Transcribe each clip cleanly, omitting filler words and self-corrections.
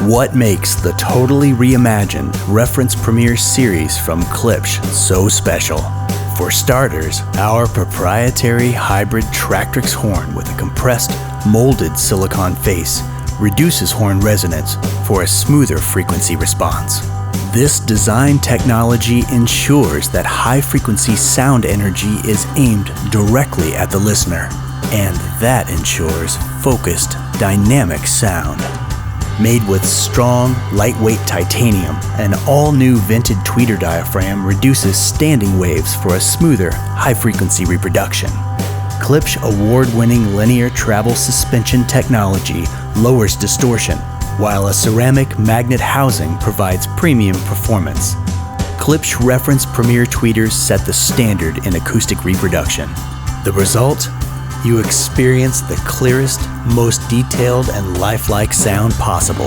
What makes the totally reimagined Reference Premiere series from Klipsch so special? For starters, our proprietary hybrid TRACTRIX horn with a compressed, molded silicon face reduces horn resonance for a smoother frequency response. This design technology ensures that high-frequency sound energy is aimed directly at the listener, and that ensures focused, dynamic sound. Made with strong, lightweight titanium, an all-new vented tweeter diaphragm reduces standing waves for a smoother, high-frequency reproduction. Klipsch award-winning linear travel suspension technology lowers distortion, while a ceramic magnet housing provides premium performance. Klipsch Reference Premiere tweeters set the standard in acoustic reproduction. The result? You experience the clearest, most detailed, and lifelike sound possible.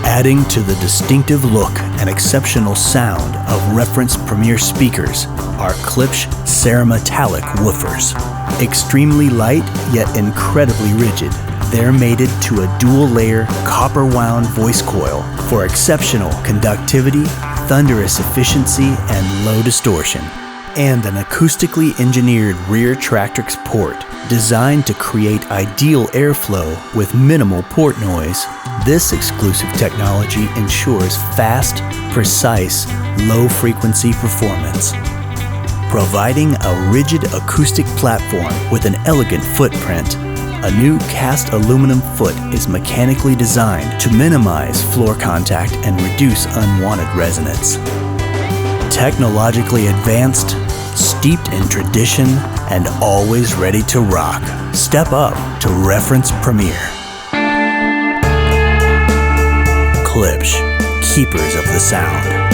Adding to the distinctive look and exceptional sound of Reference Premiere speakers are Klipsch Cerametallic woofers. Extremely light, yet incredibly rigid, they're mated to a dual-layer copper-wound voice coil for exceptional conductivity, thunderous efficiency, and low distortion. And an acoustically engineered rear TRACTRIX port designed to create ideal airflow with minimal port noise. This exclusive technology ensures fast, precise, low-frequency performance. Providing a rigid acoustic platform with an elegant footprint, a new cast aluminum foot is mechanically designed to minimize floor contact and reduce unwanted resonance. Technologically advanced, steeped in tradition, and always ready to rock. Step up to Reference Premiere. Klipsch, keepers of the sound.